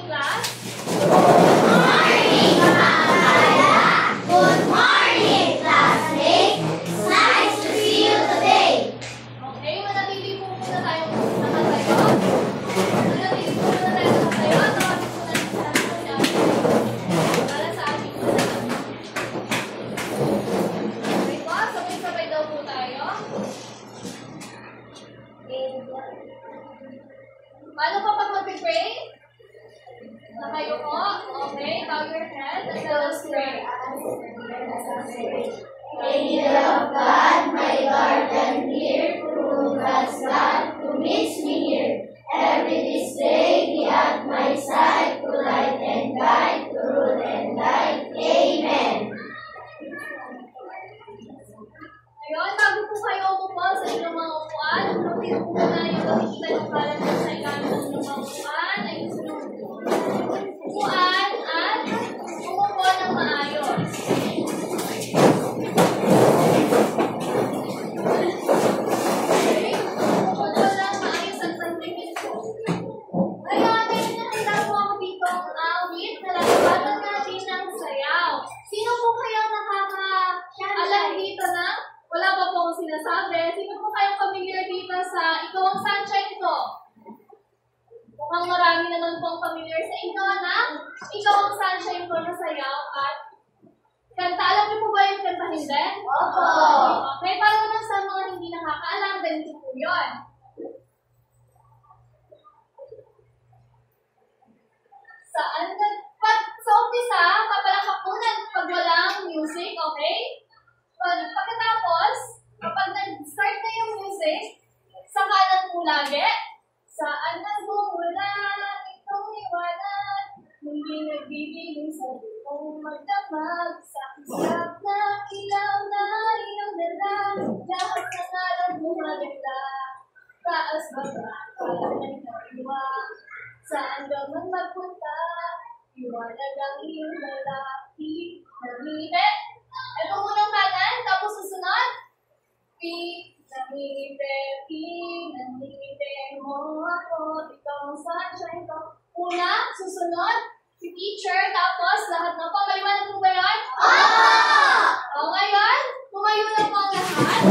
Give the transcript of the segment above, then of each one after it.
morning, class! Good morning, Kakakaya! Good morning, classmates! It's nice to see you today! Okay, manatili po muna tayo nakatayo. Manatili po muna tayo nakatayo. Tawagin po natin sa ating para sa ating okay po, sabay-sabay daw po tayo. Paano pa pag mag-pray? Nakayo po. Okay, bow your head and let us pray. Angel of God, my guardian here, through God's love, who meets me here. Every this day, be at my side, to light and guide, to rule and guide. Amen. Ngayon, bago po kayo umupo sa inyong mga upuan, unahin po muna yung nakikita ng kalat sa ilalim ng inyong mga upuan, ay gusto nyo upuan at umupo ng maayos. Okay? Umupo lang maayos at pagtingin po. Ngayon, may nakita po ako dito ang awit na lalabatan natin ng sayaw. Sino po kayang nakaka-alam dito na wala pa po akong sinasabi? Sino po kayong familiar dito sa Ikaw ang Sunshine Ko? Mukhang marami naman pong familiar sa inyo na Ikaw ang Sunshine Ko na sayaw at kanta. Alam niyo po ba yung kanta hindi? Opo! Okay, para naman sa mga hindi nakakaalam, ganito po yun. Sa umpisa, papalakpak po pag walang music, okay? Pagkatapos, kapag nag-start na yung music, sakalan po lagi. Saan nagmumula itong liwanag? Hindi nagbibiling sa buong magdamag. Sa kisap na ilaw na iyong dala, lahat ng araw bumaganda. Taas baba, walang nagkaiwa. Saan ka man magpunta, liwanag ang iyong lalaki. Namimite. Ito munang kanan, tapos susunod. Namimite mo ako, ikaw ang sunshine ko. Una, susunod, si teacher, tapos lahat na po. Maliwanag po ba yun? O ngayon, tumayo na po ang lahat.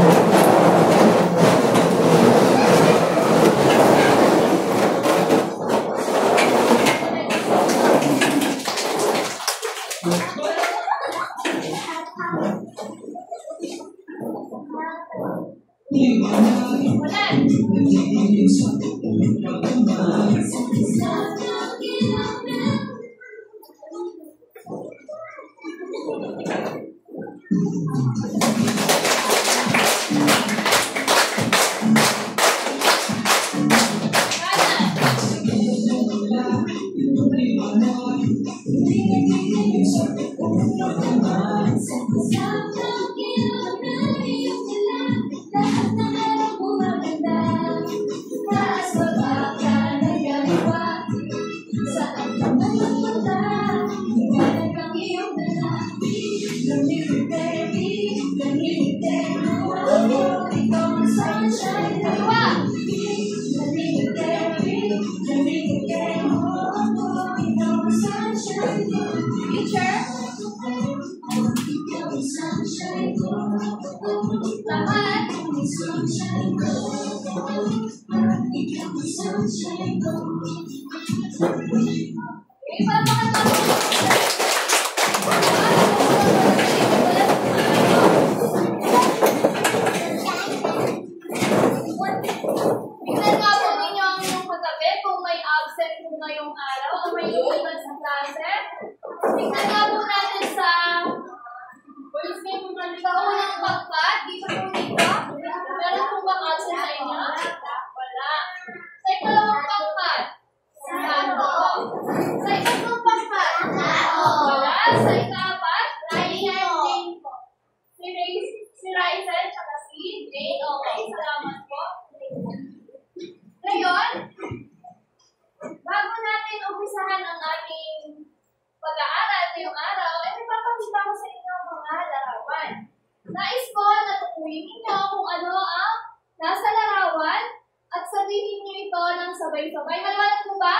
Nais ko na tukuyin ninyo kung ano ang nasa larawan at sabihin niyo ito ng sabay-sabay. Maliwanag mo ba?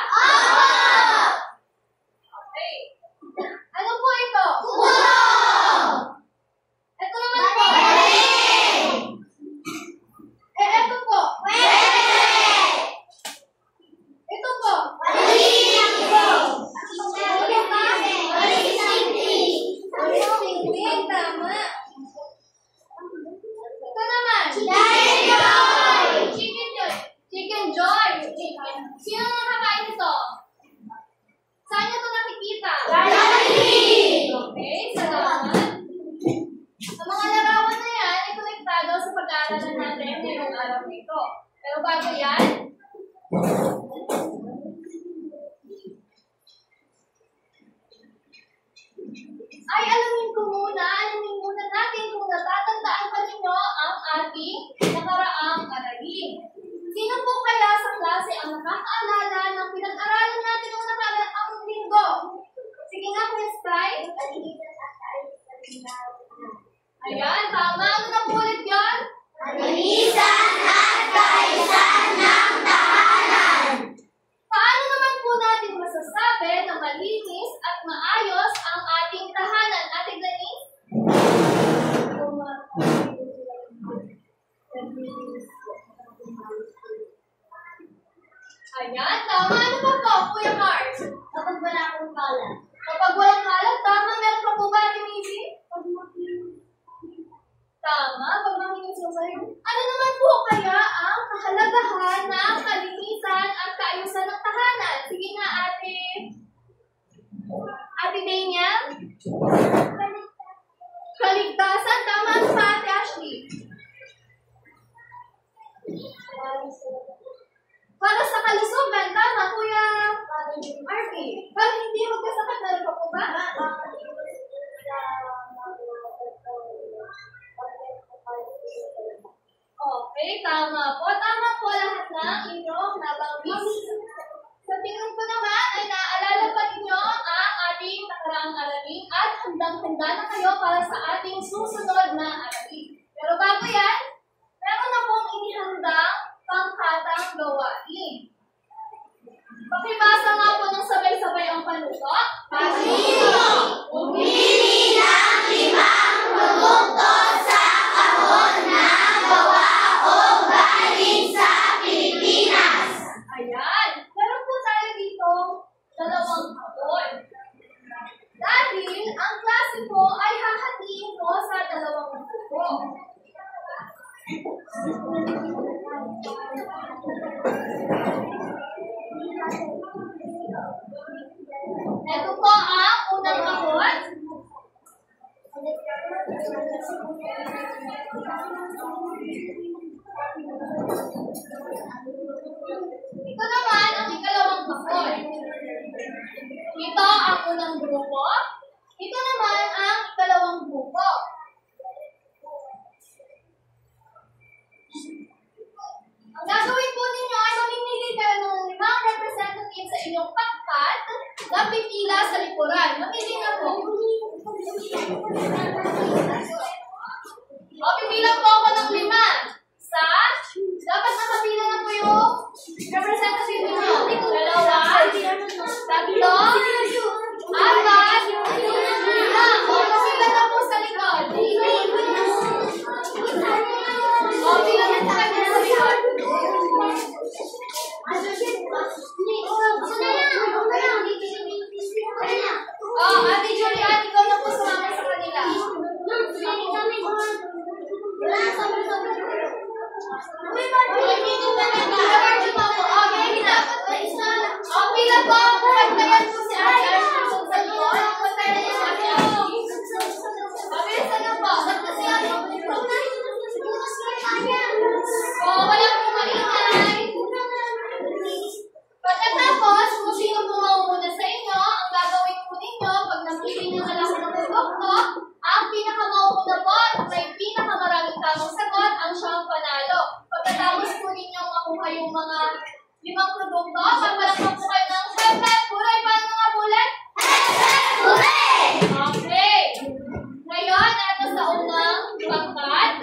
bago yan, ay alamin muna natin kung natatandaan pa ninyo ang ating nakaraang aralin. Sino po kaya sa klase ang nakakaalala ng pinag-aralan natin noong nakaraang linggo? Sige nga, Miss Sky. Ayan, tama. Ano na po ulit yun? Kalinisan at kaayusan ng tahanan. Paano naman po natin masasabi na malinis at maayos ang ating tahanan? Ate Glenise? Ayan, tama. Ano pa po, Kuya Mars? Kapag wala akong kalat. Kapag walang kalat, tama. Meron pa po ba, Ate Missy? Tama, pag makinis yung sa'yo. Ano naman po kaya ang kahalagahan ng kalinisan at kaayusan ng tahanan? Sige nga, Ate Dania? Kaligtasan, tama pa, Ate Ashley? Para sa kalusugan, tama, Kuya Arby. Para hindi magkasakit, meron pa po ba? Okay, tama po. Tama po lahat ng inyong nabanggit. Sa tingin ko naman ay naaalala pa ninyo ang ating nakaraang aralin at handang-handa na kayo para sa ating susunod na aralin. Pero bago yan, meron na pong inihandang pangkatang gawain. Pakibasa nga po ng sabay-sabay ang panuto. Pasino, pumili ng 5 produkto sa kahon na gawa o galing sa Pilipinas. Ayan. Meron po tayo dito 2 kahon. Dahil ang klase po ay hahatiin po sa 2 grupo. Ito po ang unang kahon. Ito naman ang ikalawang kahon. Ito ang unang grupo. Ito naman ang ikalawang grupo. Ang gagawin po ninyo ay mamimili kayo ng 5 representative sa inyong pangkat na pipila sa likuran. Mamili na po. O, pipila po ako ng 5. Dapat nakapila na po yung representative ninyo. 2, 3, 4, 5. O, pipila na po sa likod. O, pila na sa kanya sa likod. Ate Julian, ikaw na po sumama sa kanila. Pila po ang pagtayan po si Ate Ashley sa likod. Pagtayan niya si Ate Ashley. Pabilisan na po. Wala pong maingay. Pagkatapos, kung sino po maumuna sa inyo, ang gagawin po ninyo, pag napili nyo na lahat ng produkto, ang pinakamauna po at may pinakamaraming tamang sagot, ang siyang panalo. Pagkatapos po ninyo makuha yung mga 5 produkto, pagpalakpak po kayo ng hep-hep, hooray! Paano nga bulan? Hep-hep, hooray! Okay. Ngayon, ito sa unang pangkat.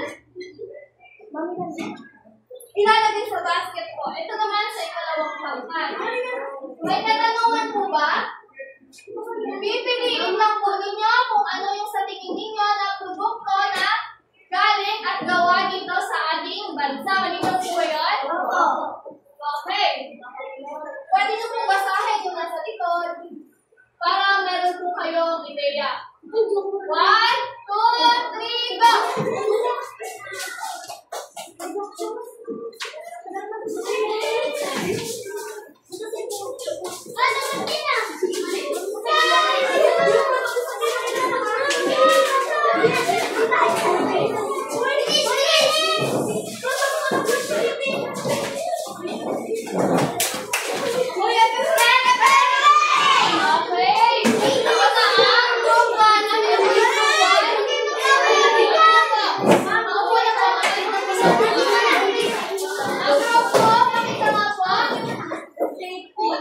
Ilalagay sa basket po. Ito naman sa ikalawang pangkat. May katanungan po ba? Pipiliin lang po ninyo kung ano yung sa tingin ninyo na produkto na galing at gawa dito sa ating bansa. Malinaw po ba yun? Okay. Pwede nyo pong basahin yung nasa likod para meron po kayong ideya. 1, 2, 3, go!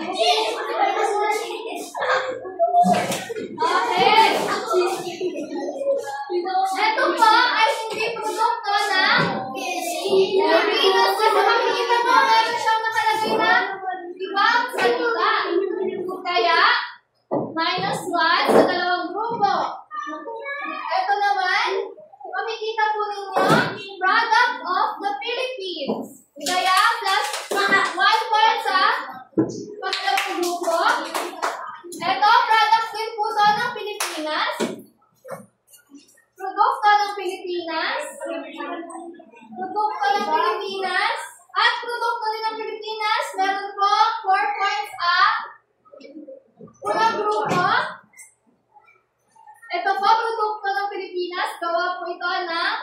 Okay. Ito po ay hindi produkto ng Pilipinas. Kasi makikita mo, meron siyang nakalagay na ibang salita. Kaya, -1 sa dalawang grupo. Ito naman, makikita po ninyo, product of the Philippines. Kaya, +1 point sa pangalawang grupo. Ito, product din po to ng Pilipinas. Produkto ng Pilipinas. Produkto ng Pilipinas. At produkto din ng Pilipinas, meron po 4 points up. Unang grupo. Ito po, produkto ng Pilipinas. Gawa po ito ng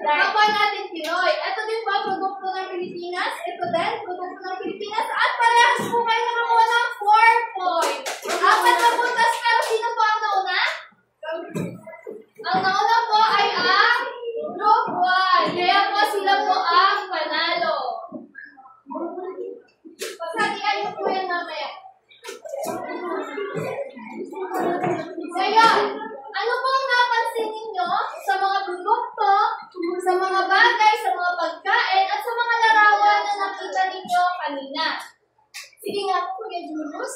kapwa natin Pinoy. Ito din po, produkto ng Pilipinas. Ito din, produkto ng Pilipinas. At parehas po kayo nakakuha ng 4 points. 4 na puntas, pero sino po ang nauna? Ang nauna po ay ang Group 1. Kaya po sila po ang panalo. Pagsatian niyo po yan mamaya. Ngayon, ano po ang napansin ninyo sa mga produkto, sa mga bagay, sa mga pagkain, at sa mga larawan na nakita ninyo kanina? Sige nga po, Kuya Julius.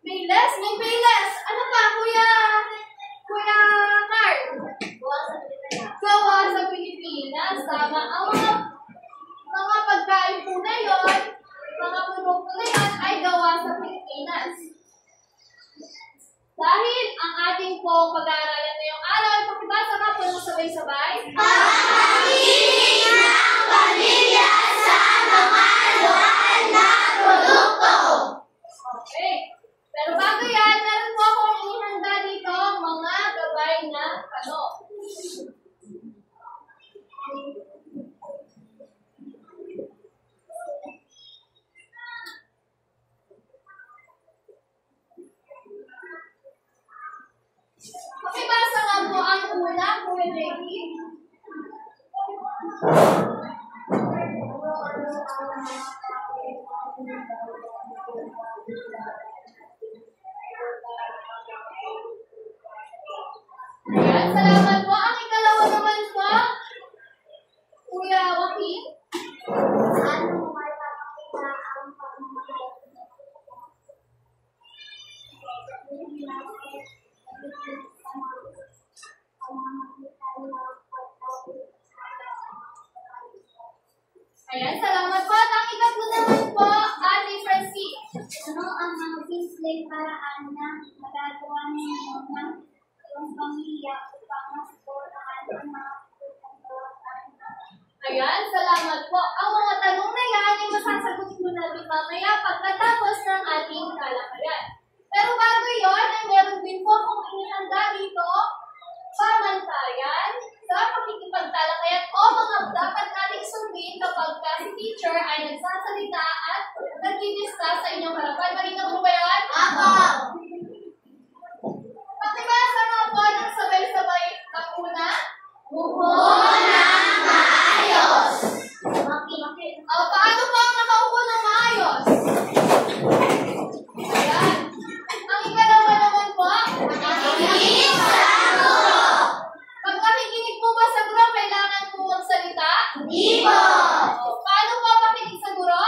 Payless? May payless. Ano pa, Kuya Carl? Gawa sa Pilipinas. Tama. Ang mga pagkain po na yun, mga produkto na yun, ay gawa sa Pilipinas. Dahil ang ating pong pag-aaralan ngayong araw, pakibasa ka po ng sabay-sabay. Pagpapili ng pamilya sa mga lokal na produkto. Okay. Pero bago yan, meron po akong inihanda dito mga gabay na tanong. Pakibasa nga po ang una, Kuya Jackie. Ayan, salamat po. Ang ikalawa naman po, Kuya Joaquin. Ano mapapakita ang pagmamahal? Ayan, salamat po. At ang ikatlo naman po, Ate Francie. Ano ang mga simpleng paraan na magagawa ninyo ng iyong pamilya upang masuportahan ang mga pagkakaan? Ayan, salamat po. Ang mga tanong na yan ay masasagutin ko natin mamaya pagkatapos ng ating talakayan. Pero bago yun, ay meron din po kung inihanda dito, pamantayan sa pakikipagtalakayan o mga dapat nating sundin kapag si teacher ay nagsasalita at nag-discuss sa inyong harapan. Malinaw po ba yan? Ako! Pakibasa nga po ng sabay-sabay ang una. Upo ng maayos! Paano po ang nakaupo ng maayos? Ayan. Ang ikalawa naman po, Makikinig sa guro! pag nakikinig po ba sa guro, kailangan po magsalita? Di po! Paano po makikinig sa guro?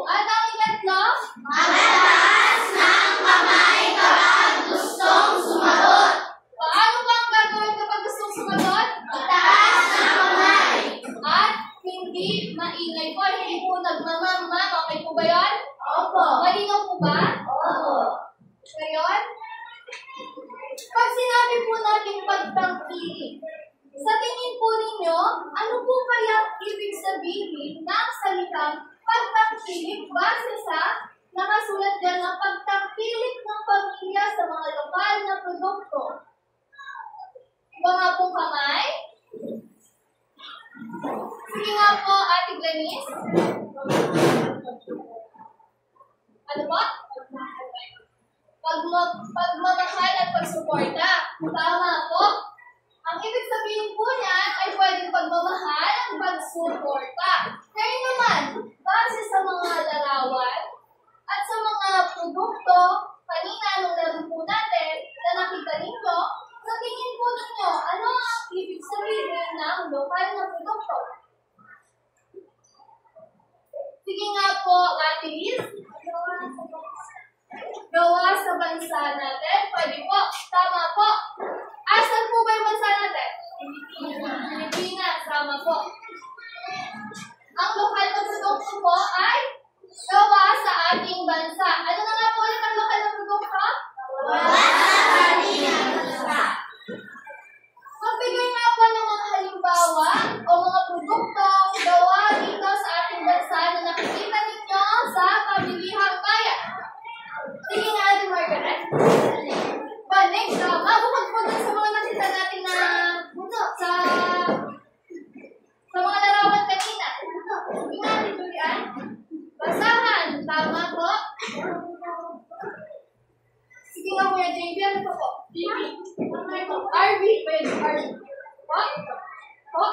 At ang ikatlo, Magtaas ng kamay kapag gustong sumagot! paano po ang gagawin kapag gustong sumagot? Itaas ng kamay! At hindi maingay po, hindi po nagmamamam. Okay po ba yun? Opo! Malinaw po ba? Opo! Ngayon, pag sinabi po natin pagtangkilik, sa tingin po ninyo, ano po kaya ibig sabihin ng salitang pagtangkilik base sa nakasulat dyan na pagtangkilik ng pamilya sa mga lokal na produkto? Iba nga pong kamay. Sige nga po, Ate Glenise. Ano po? Pagmamahal at pagsuporta. Tama po. Ang ibig sabihin po niyan ay pwedeng pagmamahal ang pagsuporta. Ngayon naman, base sa mga larawan at sa mga produkto, kanina nung laro po natin na nakita ninyo, sa tingin po ninyo, ano ang ibig sabihin ng lokal na produkto? Sige nga po, Ate Liz. Gawa sa bansa natin. Pwede po. Tama po. Asan po ba yung bansa natin? Pilipinas. Tama po. Ang lokal na produkto po ay gawa sa ating bansa. Ano na nga po ulit ang lokal na produkto? Gawa sa ating bansa. Magbigay nga po ng mga halimbawa o mga produkto gawa dito sa ating bansa na nakikita ninyo sa pamilihang bayan. Sige nga, Ate Margaret. Banig, tama. Bukod po dun sa mga nakita natin na sa mga larawan kanina. Sige nga, Ate Julian. Basahan. Tama po. Sige nga, Kuya JB. Ano pa po? BB. RV. Pwede RV. Po? Po?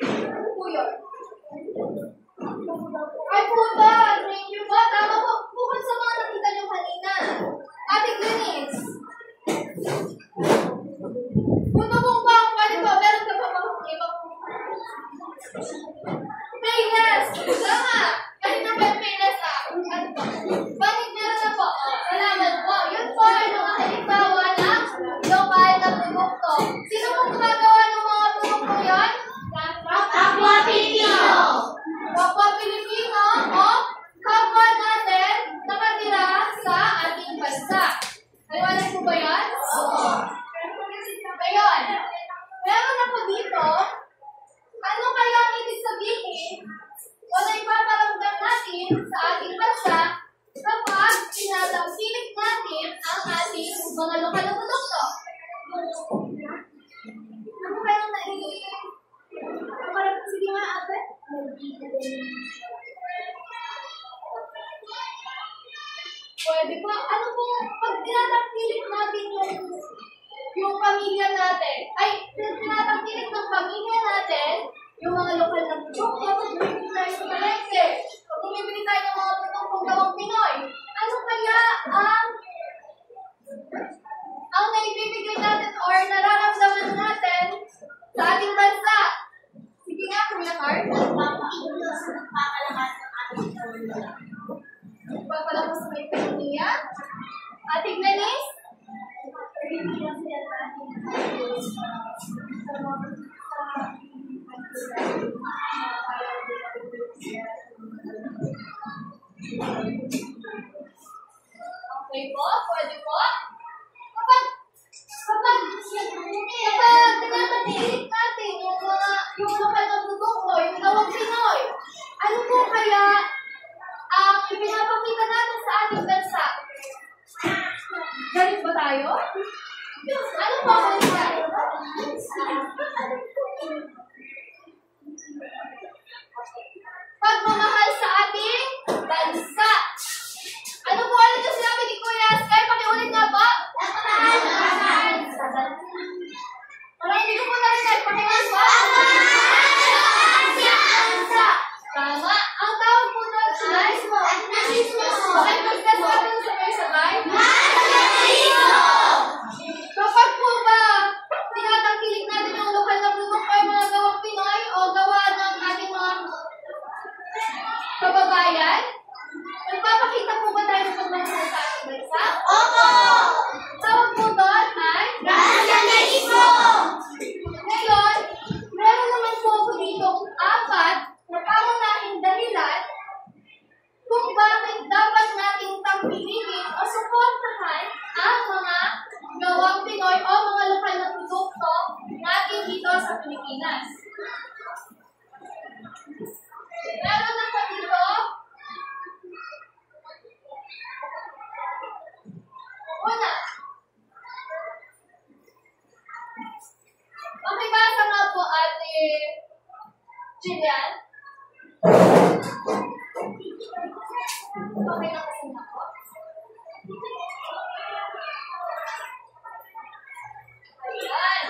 Ano po yun? Ay po ba? Thank you po. Tama po. Bukod sa mga nakita nyo kanina. Ate Glenis. Puto kong bang. Pwede po. Meron ka pa bang iba po? Payless. Tama. Kahit na ba payless ano po? Banig meron na po. Salamat po. Yun po ay mga halimbawa ng lokal na produkto. Sino pong gumagawa ng mga produkto yun? Kapwa Pilipino. Kapwa Pilipino o kapwa natin nakatira sa ating bansa. Maliwanag po ba yan? Oo. Ngayon, meron ako dito, ano kaya ang ibig sabihin o na ipaparamdam natin sa ating bansa kapag tinatangkilik natin ang ating mga lokal na produkto? Ano kaya ang sige nga, ate? Pwede po. Ano po, pag tinatangkilik natin yung pamilya natin, ay, tinatangkilik ng pamilya natin, yung mga lokal na produkto, pag bumibili tayo sa palengke, pag bumibili tayo ng mga produktong gawang Pinoy, ano kaya ang naibibigay natin or nararamdaman natin sa ating bansa? Sige nga, Kuya Card. Pagpalakas sa may ekonomiya. Ate Glenis? Okay po, pwede po. Kapag tinatatilik natin yung lokal na produkto, yung gawang Pinoy, ano po kaya ang ipinapakita natin sa ating bansa? Galit ba tayo? Ano po ang galit? Pagmamahal sa ating bansa. Ano po ulit yung sinabi ni Kuya Sky? Pakiulit nga ba? Parang hindi ko po narinig. Pakiulit ba? Tama. Ang tawag po doon ay okay, mag-test natin sabay-sabay. Kapag po ba tinatangkilik natin yung lokal na produkto ay mga gawang Pinoy o gawa ng ating mga kababayan, nagpapakita po ba tayo ng pagmamahal sa ating bansa? Opo! Tawag po doon ay Nationalismo! Ngayon, meron naman po ako dito 4 na pangunahing dahilan kung bakit dapat nating tangkilikin o suportahan ang mga gawang Pinoy o mga lokal na produkto natin dito sa Pilipinas. Meron ako dito una. Pakibasa nga po, Ate Jillian. Okay na kasi na po. Ayan.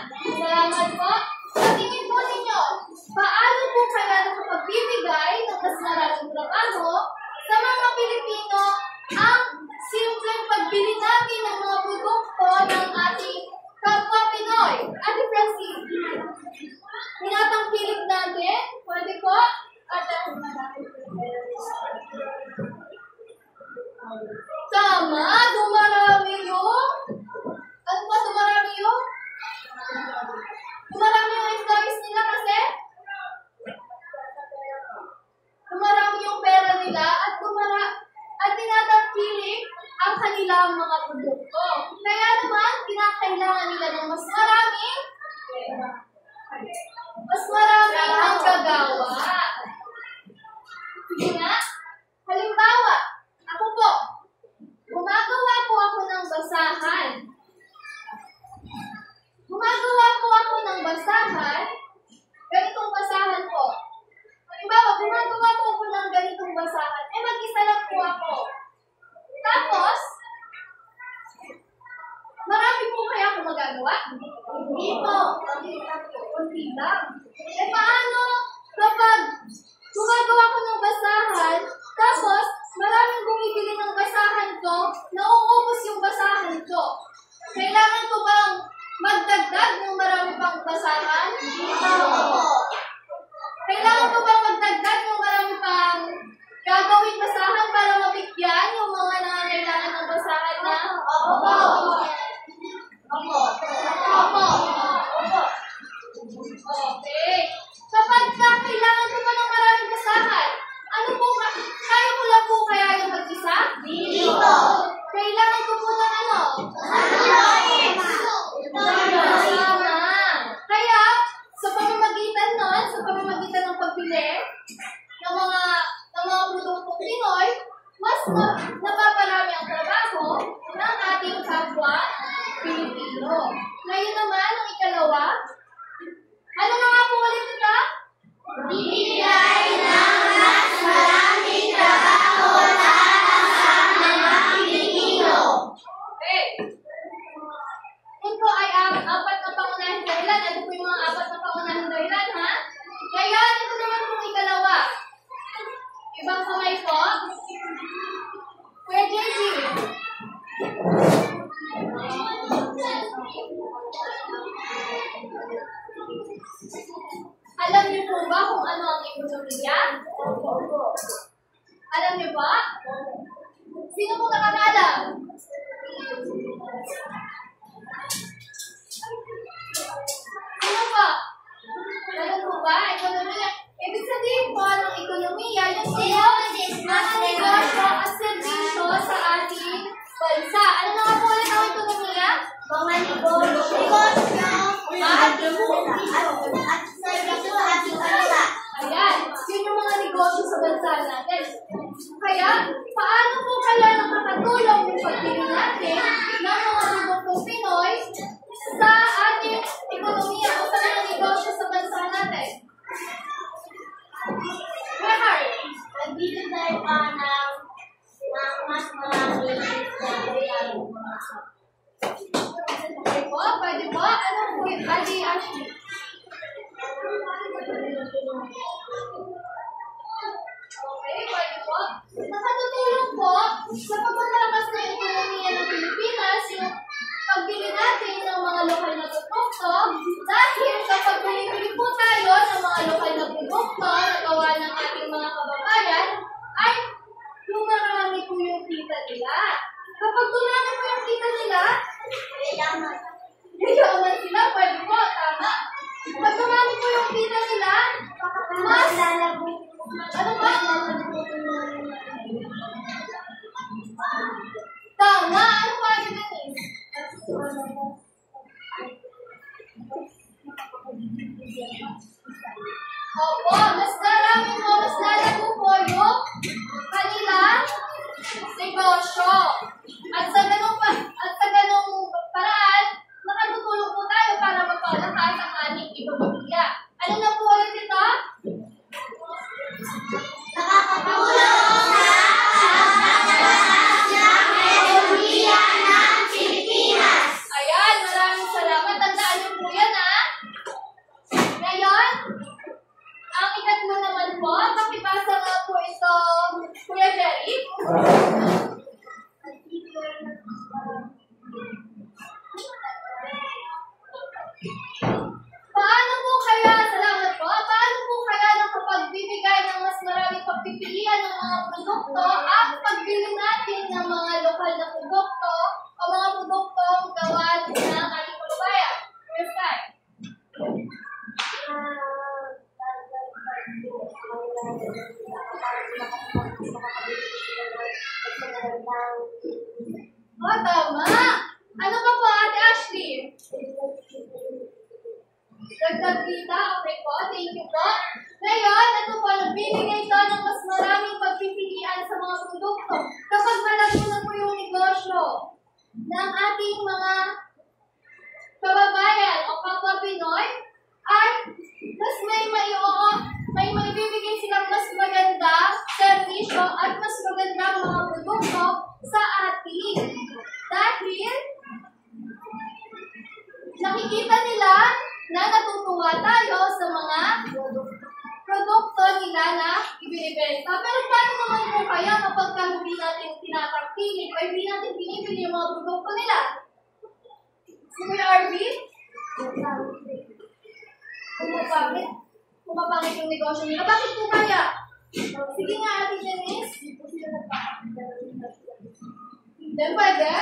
mas maraming manggagawa. Sige nga. Halimbawa, ako po, gumagawa po ako ng basahan. Ganitong basahan po. Halimbawa, gumagawa po ako ng ganitong basahan. Mag-isa lang po ako. Tapos, marami po kaya ako magagawa? Hindi po. Kunti lang. Paano kapag gumagawa ko ng basahan, tapos maraming bumibili ng basahan ko, nauubos yung basahan ko? Kailangan ko bang magdagdag ng marami pang basahan? Kailangan ko bang magdagdag ng marami pang gagawin basahan para mabigyan yung mga nangangailangan ng basahan na? Opo. Okay. Kapag kailangan ko pa ng maraming basahan, kaya ko lang po kaya yung mag-isa? Hindi po. Kailangan ko po ng ano? Tama. Kaya, sa pamamagitan ng pagbili ng mga produktong Pinoy, mas napaparami ang trabaho ng ating kapwa Pilipino. Ngayon naman, ang ikalawa, ano na nga po ulit ito? Bibigay ng mas maraming trabaho para sa mga Pilipino. Okay. Ito ay apat na pangunahing dahilan. Ano po yung mga apat na pangunahing dahilan, ha? Kaya, ito naman po ikalawa. Ibang kamay po. Kuya JG. Alam niyo po ba kung ano ang ekonomiya? Alam niyo ba? Sino po nakakaalam? Sino pa? Alam po ba? Ekonomiya. Ibig sabihin po ng ekonomiya, yung mga negosyo at serbisyo sa ating bansa. Ano na nga po ulit ang ekonomiya? Mga negosyo at serbisyo sa ating bansa. Ayan, yun yung mga negosyo sa bansa natin. Kaya, paano po kaya nakakatulong yung pagbili natin ng mga produktong Pinoy sa ating ekonomiya o sa mga negosyo sa bansa natin? Mahal. Nagbibigay pa ng mas maraming Okay po, pwede po. Ano po yung Adi Ashley? Okay, pwede po. Nakatutulong po sa pagpapalakas ng ekonomiya ng Pilipinas yung pagbili natin ng mga lokal na produkto dahil kapag bumibili po tayo ng mga lokal na produkto na gawa ng ating mga kababayan, ay lumarami po yung kita nila. Kapag dumami po yung kita nila, yayaman sila, pwede po, tama. Kapag dumami po yung kita nila, mas ano ba? Tama, ano pa rin Denise? Opo, mas lalago po yung kanilang negosyo. At sa ganung paraan, nakatutulong po tayo para magpalakas ang ating ekonomiya. Ano na po ulit ito? nakakatulong sa ekonomiya ng Pilipinas. Ayan, maraming salamat. Tandaan niyo po yan, ha? Ngayon, ang ikatlo naman po, pakibasa nga po ito, Kuya Jerry. Paano po kaya, salamat po, paano po kaya nakapagbibigay ng mas maraming pagpipilian ng mga produkto at pagbili natin ng mga lokal na produkto o mga produktong gawa ng ating kababayan? Kuya Sky. O, tama. Ano pa po, Ate Ashley? Dagdag kita, okay po, thank you po. Ngayon, ito po, nagbibigay ito ng mas maraming pagpipilian sa mga produkto. Kapag malago na po yung negosyo ng ating mga kababayan o kapwa Pinoy, ay mas may maibibigay silang mas maganda servisyo at mas magandang mga produkto sa atin. Dahil nakikita nila na natutuwa tayo sa mga produkto nila na ibinibenta. Pero paano naman po kaya kapag hindi natin tinatangkilik o hindi natin binibili yung mga produkto nila? Si Kuya Arvin? Pumapangit yung negosyo nila. Bakit po kaya? Sige nga, Ate Janice. Hindi pwede?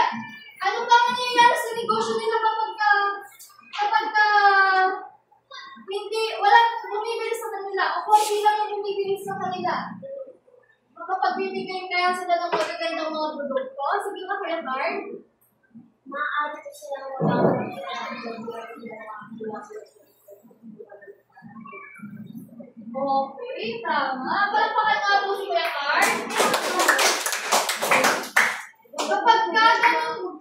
Ano ba nangyayari sa negosyo nila kapag hindi, walang bumibili sa kanila o konti lang yung bumibili sa kanila? Makapagbibigay kaya sila ng magagandang mga produkto? Sige nga, Kuya Card. Maaari ko silang walang Okay, tama. Palakpakan nga po si Kuya Card.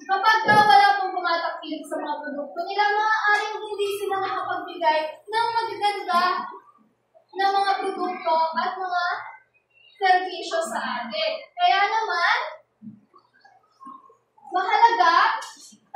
Kapag wala pong tumatakil sa mga produkto nila, maaaring hindi sila makapagbigay ng magaganda na mga produkto at mga servisyo sa atin. Kaya naman, mahalaga,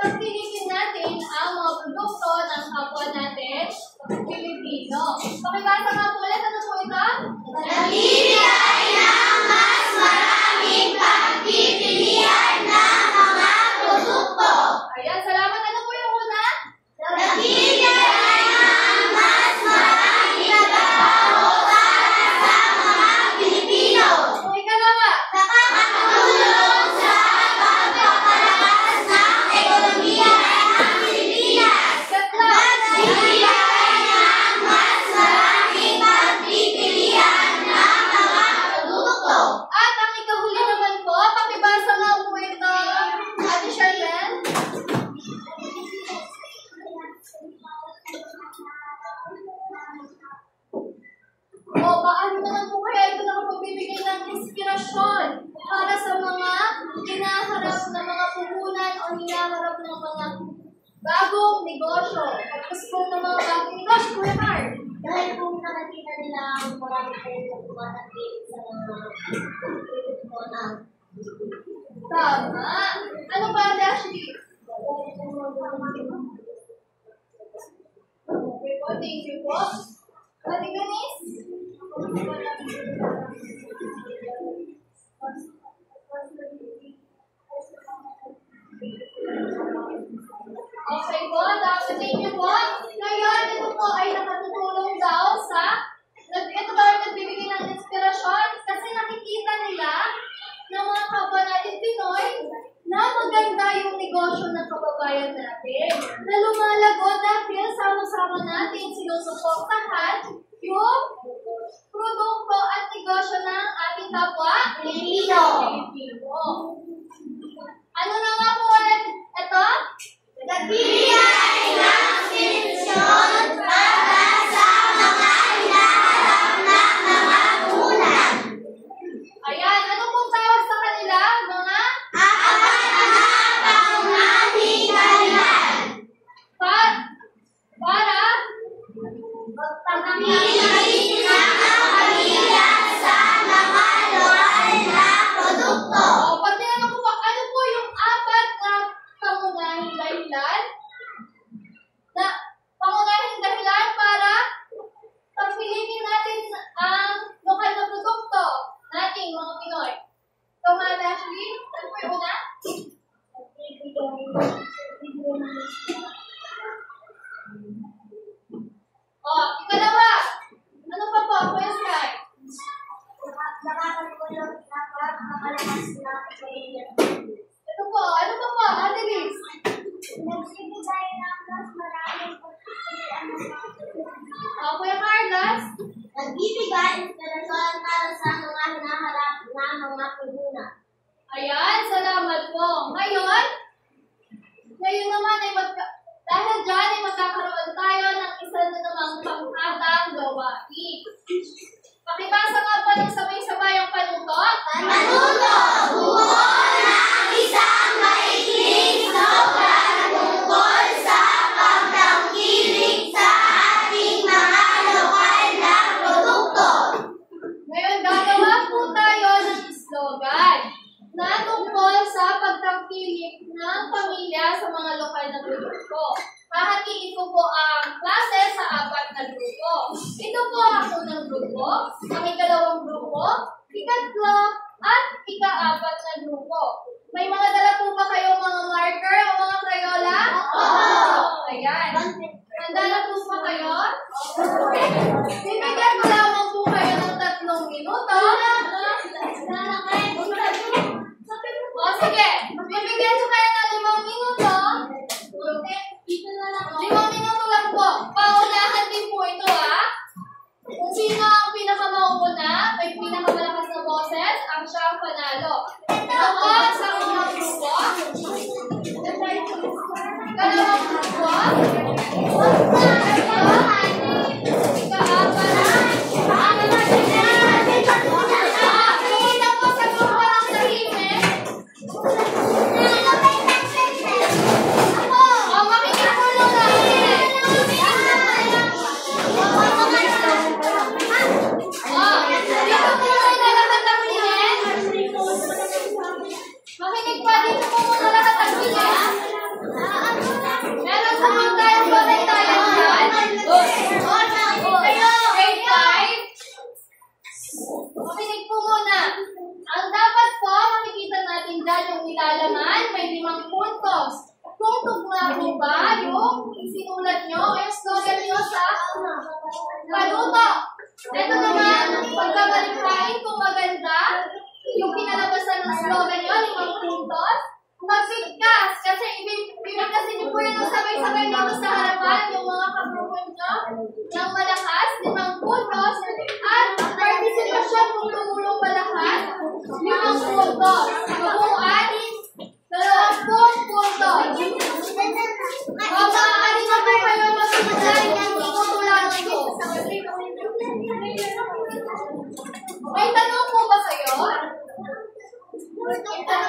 pagpiliin natin ang mga produkto ng kapwa natin, Pilipino. Pakibasa nga po ulit, ano po ito? Nagbibigay ng mas maraming pagpipilian ng mga produkto. Ayan, salamat. Ano po yung una? Nagbibigay ng mas maraming trabaho para sa mga Pilipino. O ikalawa? Nakakatulong sa pagpapalakas ng ekonomiya ng Pilipinas. Ikatlo? Nagbibigay ng mas maraming pagpipilian ng mga produkto. At ang ikahuli naman po, pakibasa nga po ito, Ate Charlene. O, paano naman po kaya ito nakapagbibigay ng inspirasyon para sa mga hinaharap na mga puhunan o hinaharap ng mga bagong negosyo? Tapos po ng mga bagong negosyo, Kuya Card. Dahil kung nakikita nila ang marami kayong tumatakil sa mga produkto ng Tama. Ano ba, Ashley? Okay po, thank you po. Ate Ganis? Okay po, thank you po. Ngayon, ito po ay nakatutulong daw ito daw ay nagbibigay ng inspirasyon kasi nakikita nila ng mga kapwa natin Pinoy na maganda yung negosyo ng kababayan natin. Na lumalago dahil sama-sama natin sinusuportahan yung produkto at negosyo ng ating kapwa Pilipino. Ano na nga po ulit? Ito? Nagbibigay ng inspirasyon para sa mga hinaharap ng mga puhunan. Ayan, ano pong tawag sa kanila? Mga Apat na pangunahing dahilan. para Pagpapili ng pamilya sa mga lokal na produkto. pag tinanong ko pa, ano po yung apat na pangunahing dahilan para pagpiliin natin ang lokal na produkto nating mga Pinoy? Ikaw, Ashley, ano po yung una? Ikalawa. Ano pa po? Kuya Sky? Nakakatulong sa pagpapalakas ng ekonomiya. Ito po. Ano pa po? Ate Liz? Nagbibigay ng mas maraming pagpipilian ng mga produkto. Kuya Carlos? Nagbibigay inspirasyon para sa mga hinaharap na mga puhunan. Ayan, salamat po. Ngayon naman ay Dahil dyan ay magkakaroon tayo ng isa na namang panghatang gawain. Pakibasa nga po ng sabay-sabay ang panutot. Panutot! Buo ng isang maikling slogan tungkol sa pagtangkilik sa ating mga lokal na produkto. Ngayon, gagawa po tayo ng slogan na tungkol sa pagtangkilik ng pamilya sa mga lokal na produkto. Hahatiin ko po ang klase sa 4 na grupo. Ito po ang unang grupo, ang ikalawang grupo, ikatlo, at ika-4 na grupo. May mga dala po ba kayong mga marker o mga crayola? Oo! Ayan. Handa na po ba kayo? Bibigyan ko lamang po kayo ng 3 minuto. O sige, bibigyan ko kayo ng 5 minuto. 5 minuto lang po. Paunahan din po ito, ha? Kung sino ang pinakamauuna, may pinakamalakas na boses, ang siya ang panalo. Ito po sa unang grupo. Kalawang grupo. Ito po sa grupo ng tahimik. Makinig pa dito po muna lahat ang bilis. Meron sa mga tayo dyan. Grade 5. Makinig po muna. Ang dapat po, makikita natin dyan yung nilalaman, may 5 puntos. Kung tugma po ba yung sinulat nyo o yung slogan nyo sa panuto. Ito naman, pagkabalikhain kung maganda, yung kinalabasan ng slogan nyo, 5 puntos. Magbigkas, kasi ibigkasin nyo po yun ang sabay-sabay dito sa harapan, yung mga kagrupon nyo, ng malakas, 5 puntos, at participation kung tumulong malakas, 5 puntos. Kabuuan, 20 puntos. Maaari na po kayo mag-ibigay ng tutulang ito. May tanong po ba kayo? May tanong po?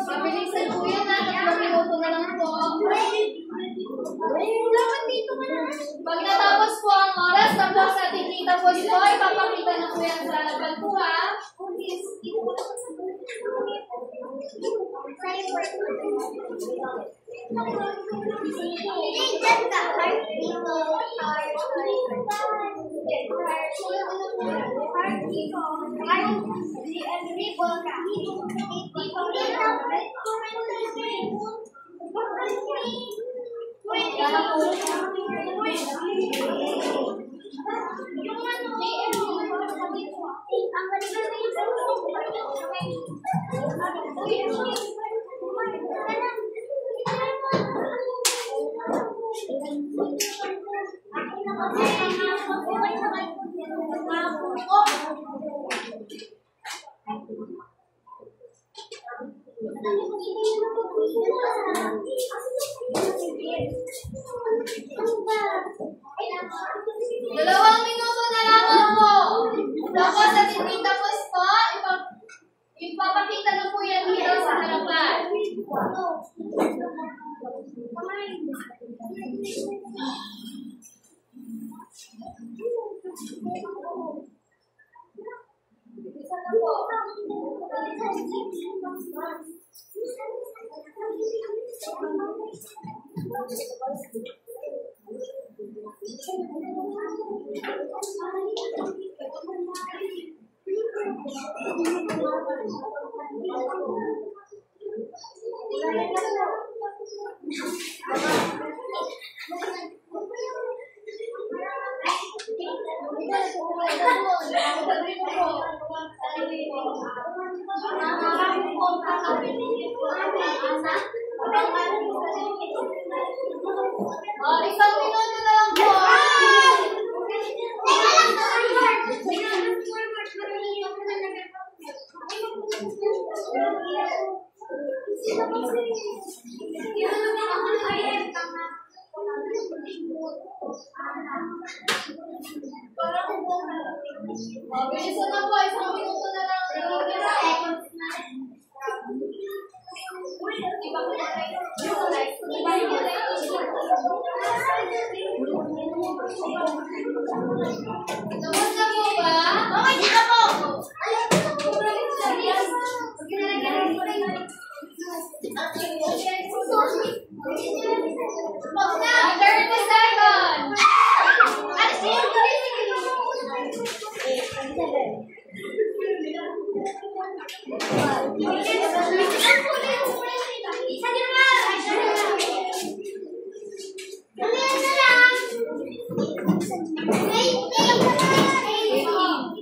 Mabilisan po yan na, 3 minuto na lang po. Pag natapos po ang oras, tapos sa tita po ito, ipapakita na po yan sa harapan po, ha? Yung ano, 2 minuto na lang po. Tapos at hindi tapos po, ipapakita na po yan dito sa harapan. Isa na po. Isang minuto na lang po. Bilisan na po, isang minuto na lang. Tapos na po ba? Okay, di ka po.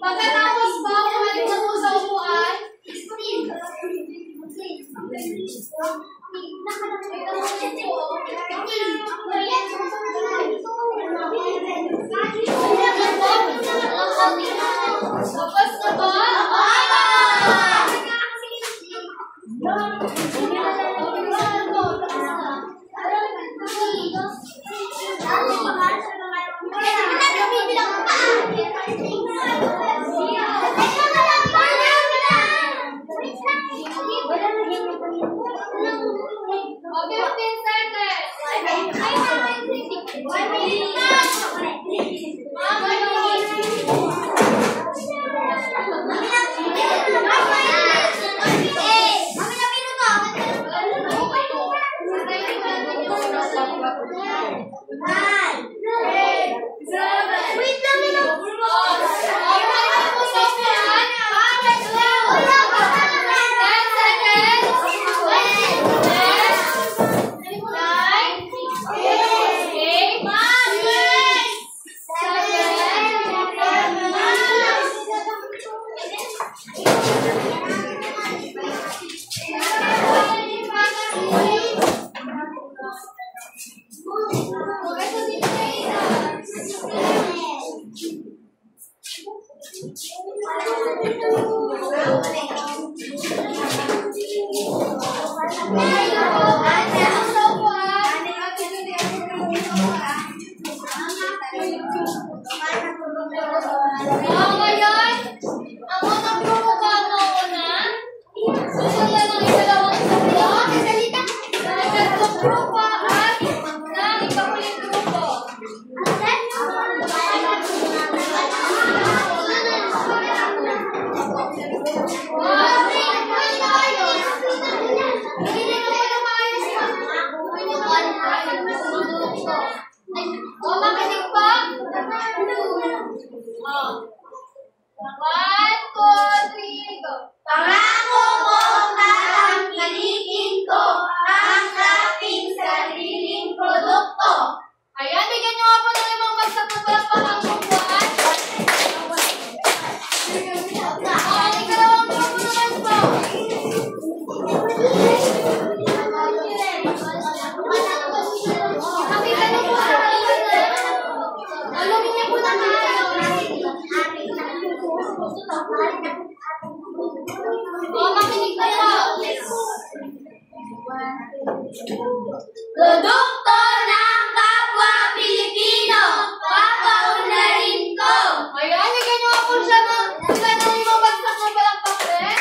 Pagkatapos po, kumalik na po sa upuan. Tapos na po? makinig na po. Produkto ng kapwa Pilipino, papaunlarin ko. Ayan, bigyan niyo ako siya ng mabagsak na palakpak rin.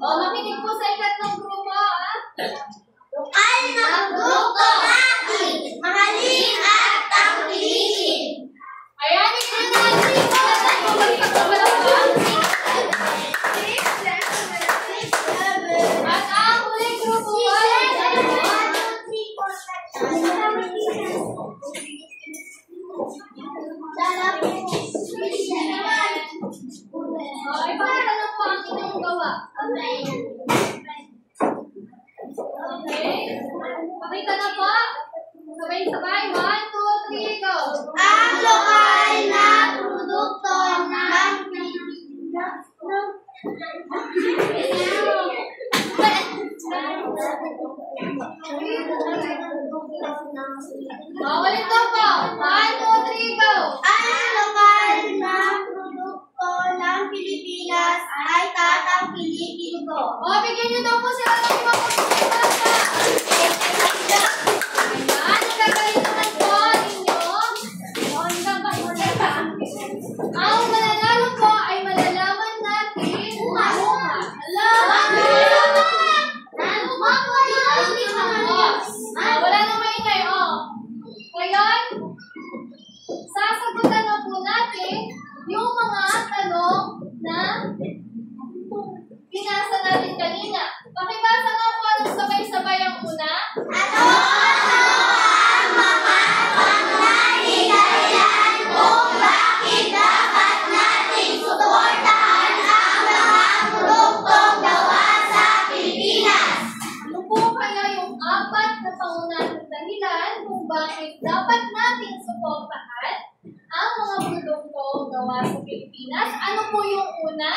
Makinig po sa ikatlong grupo, ha? Lokal na produkto natin, mahalin at tangkilikin. Ayan, bigyan natin po ng mabagsak na palakpak. At ang huling grupo ay ipakita na po ang inyong gawa. Okay? Pakita na po. Sabay-sabay. 1, 2, 3, go! Ang lokal na produkto ng Pilipinas. Ulit na po. 1, 2, 3, go! Ang lokal na produkto ng Pilipinas ay tatangkilikin ko. Bigyan niyo daw po sila ng mga pagkakita. Ayan, nagagaling naman po ninyo. Ang mananalo po ay malalaman natin. Wala nang maingay, Ngayon, sasagutan na po natin yung mga tanong na binasa natin kanina. Pakibasa nga po ng sabay-sabay ang una. Ano ang mga panglaligayaan kung bakit dapat nating suportahan ang mga produktong gawa sa Pilipinas? Ano po kaya yung 4 na pangunahing dahilan kung bakit dapat nating suportahan ang mga produktong gawa sa Pilipinas? Ano po yung una?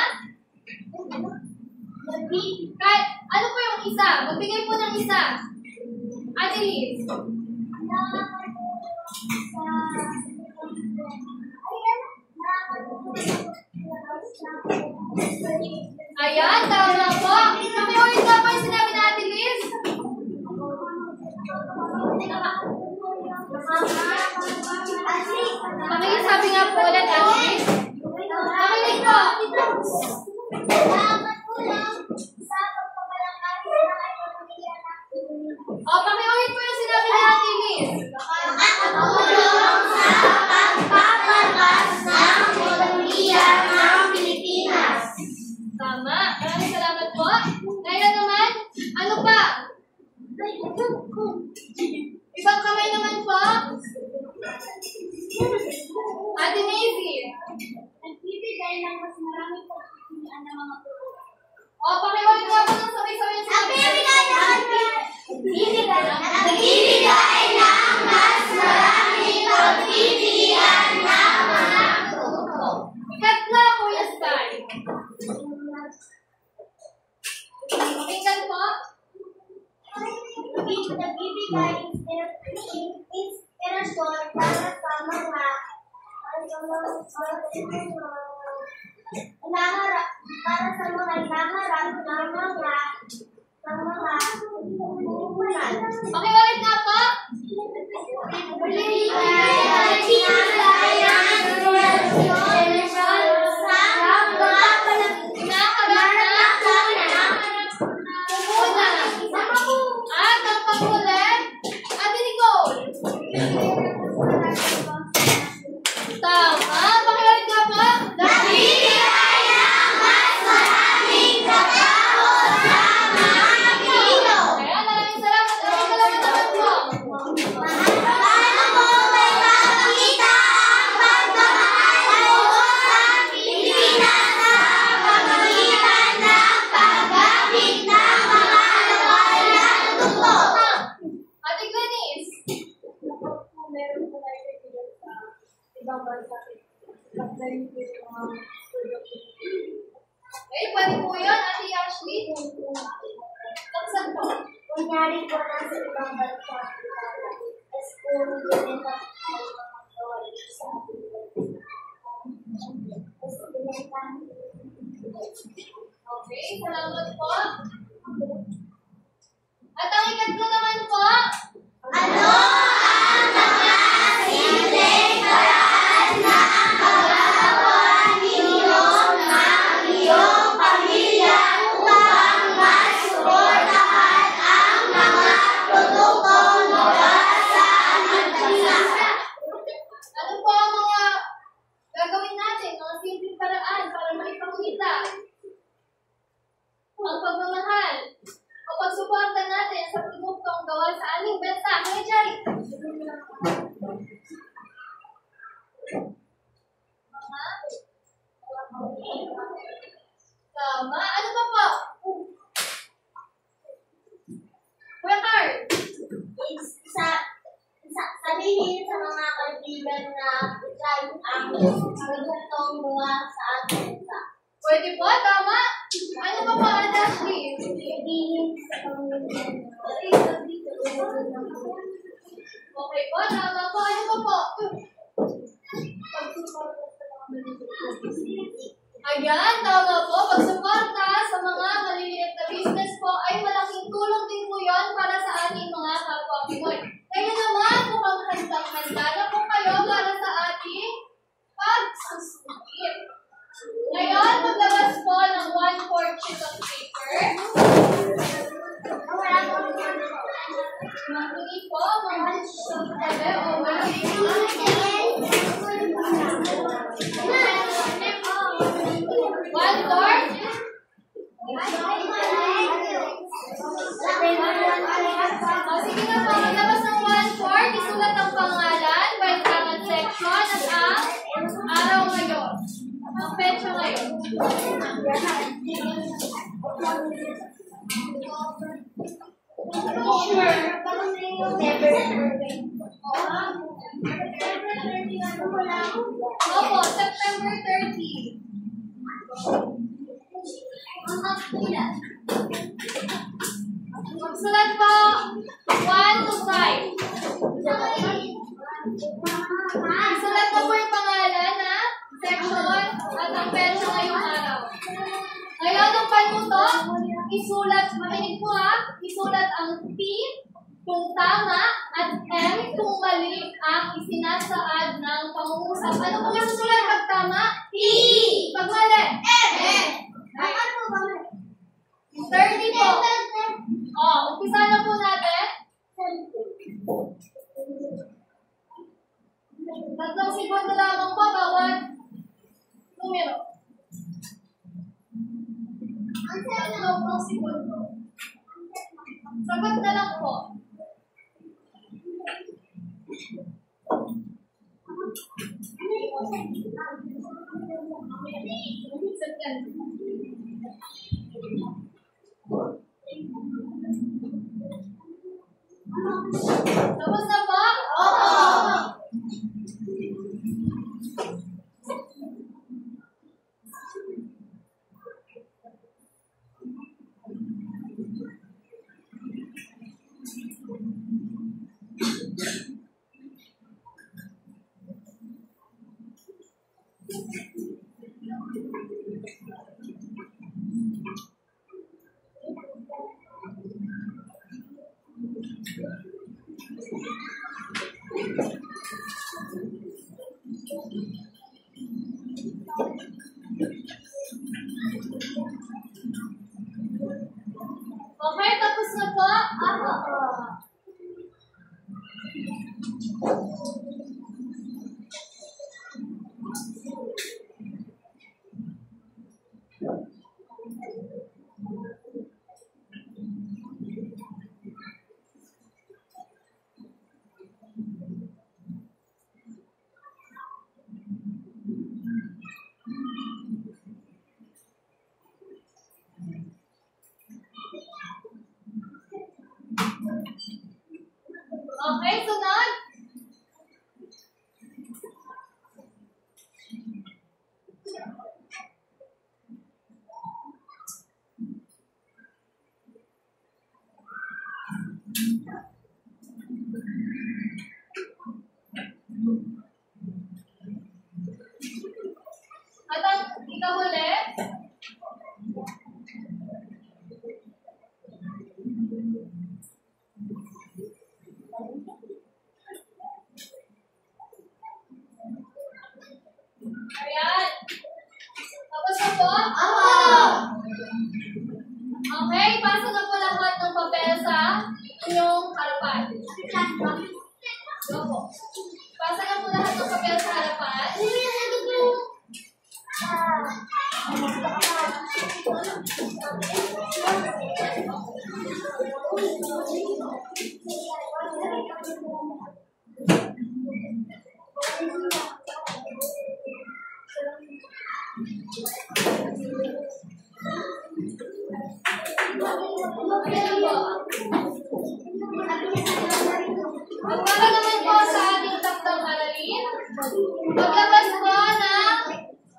Kahit, ano po yung isa? Magbigay po ng isa. Ate Liz. Ayan, tama po. Pakiulit na po yung sinabi na Ate Liz. Pakiulit sabi nga po ulit Ate Liz. Pakiulit po. Pakiulit po yung sinabi na Ate Liz. Nakatulong sa pagpapalakas ng ekonomiya ng Pilipinas. Tama. Maraming salamat po. Ngayon naman, ano pa? Ibang kamay naman po. Ate Maisy. Nagbibigay ng mas maraming pagpipilian ng mga produkto. Pakiulit nga po ng sabay-sabay yung sinabi. Nagbibigay ng mas maraming pagpipilian ng mga produkto. Ikatla, Kuya Sky. Pakinggan po. Nagbibigay inspirasyon para sa mga hinaharap ng mga lipunan. Pakiulit nga po. At ang panghuli, Ate Nicole. Tama. Pakiulit nga po. Nagbibigay ng mas maraming trabaho sa mga Pilipino. Ayan, maraming salamat. Maraming salamat. Okay, pwede po yun, Ate Ashley. Laksan po. Kunyari po nasa ibang bansa, school, binenta ko ng mga gawain sa Okay, salamat po. At ang ikatlo naman po, ano ang mga simpleng paraan na ang magagawa ninyo ng iyong pamilya upang masuportahan ang mga produkto mula sa ating bansa? ano po ang mga gagawin natin, mga simpleng paraan para maipakita ang pagmamahal o pagsuporta natin sa produktong gawa sa aming bansa? Kuya Jai. Tama. Ano pa po? Kuya Carl. Sabihin sa mga kaibigan na try ang produktong mula sa ating bansa. Pwede po, tama. Ano pa po, Ate Ashley? Sabihin sa pamilya Okay po, tama po. Ano pa po? Ayan, tama po. Pagsuporta sa mga maliliit na business po ay malaking tulong din po yun para sa ating mga kapwa Pinoy. Kaya naman, mukhang handang-handa na po kayo para sa ating pagsusukit. Ngayon, maglabas po ng 1/4 sheet of paper. Makunin po, mga sheet of paper o sige na po, maglabas ng 1/4, isulat ang pangalan, kailangan section, at ang araw ngayon. Ang petsa ngayon. Opo, September 30. Magsulat po 1 to 5. Isulat po yung pangalan na section at ang petsa ngayong araw. Ngayon, ang panuto, isulat, makinig po ha, isulat ang P kung tama at M kung mali ang isinasaad ng pangungusap. Ano po masusulat pag tama? P. Pag mali? M. 30 po. Umpisa na po natin. 3 segundo lamang po bawat numero. 3 segundo. Sagot na lang po. Tapos na po? Oo. Okay, tapos na po? At ang ikahuli, ayan. Tapos na po? Okay, pasok na po lahat ng papel sa inyong harapan. Opo. Pasok na po lahat ng papel sa harapan. Para naman po sa ating takdang aralin, maglabas po ng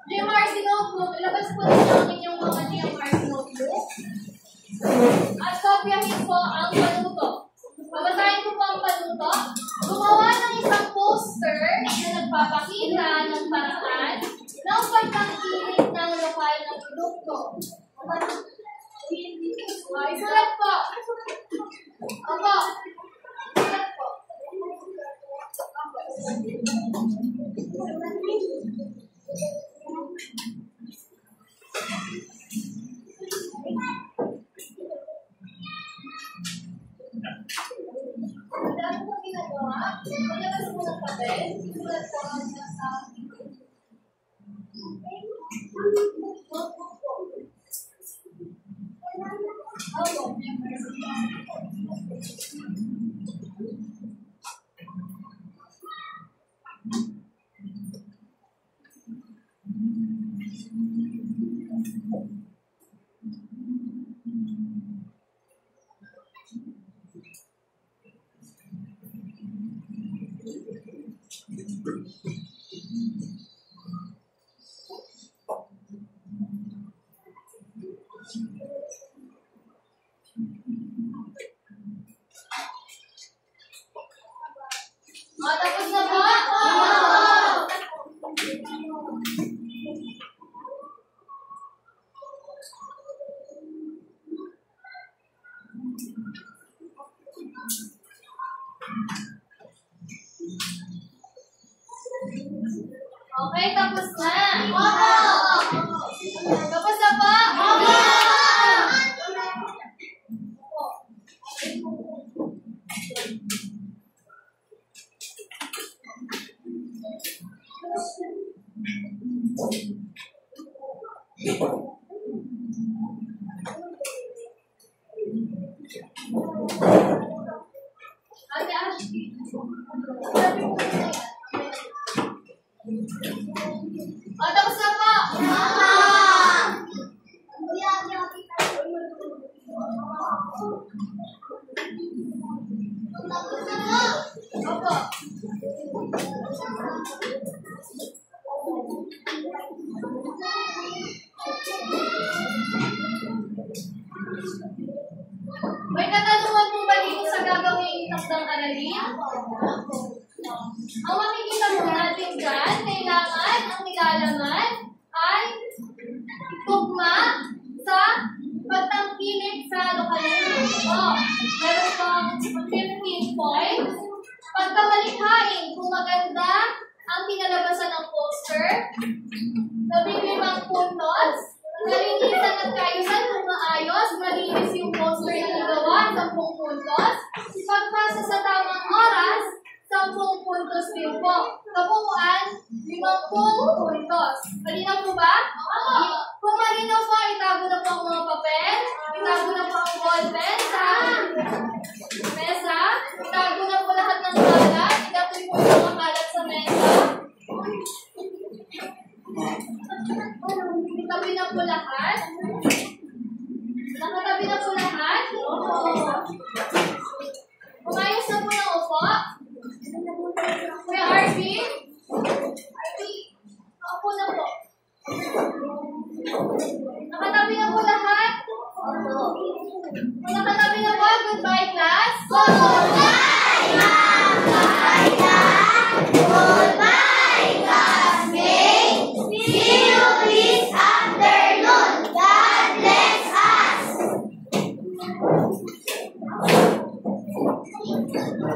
GMRC notebook. Ilabas po ng inyong mga GMRC notebook. At kopyahin po ang panuto. Babasahin ko po ang panuto. Gumawa ng isang poster na nagpapakita ng paraan ng pagtangkilik ng lokal na produkto. Isulat po. Opo. Isulat po. Ang dami po ginagawa. Maglabas po ng papel. Isulat po ang nasa tapos na po? Okay, tapos na. Tapos na po? Ate Ashley. Tapos na po? Opo. May katanungan po ba dito sa gagawing takdang aralin? Ang makikita po natin dyan, kailangan ang nilalaman ay tugma sa pagtangkilik sa lokal na produkto. Meron pang 15 points. Pagkamalikhain, kung maganda ang pinalabasan ng poster, 15 puntos. Kalinisan at kaayusan kung maayos, malinis yung poster na nagawa, 10 puntos. Pagpasa sa tamang oras, 10 puntos din po. Kabuuan, 50 puntos. Malinaw po ba? Kung malinaw po, itago na po ang mga papel, itago na po ang ballpen sa mesa, itago na po lahat ng kalat, itago po yung mga kalat sa mesa. Itabi na po lahat. Nakatabi na po lahat. Umayos na po ng upo. Kuya RB? RB, upo na po. Nakatabi na po lahat. Nakatabi Okay.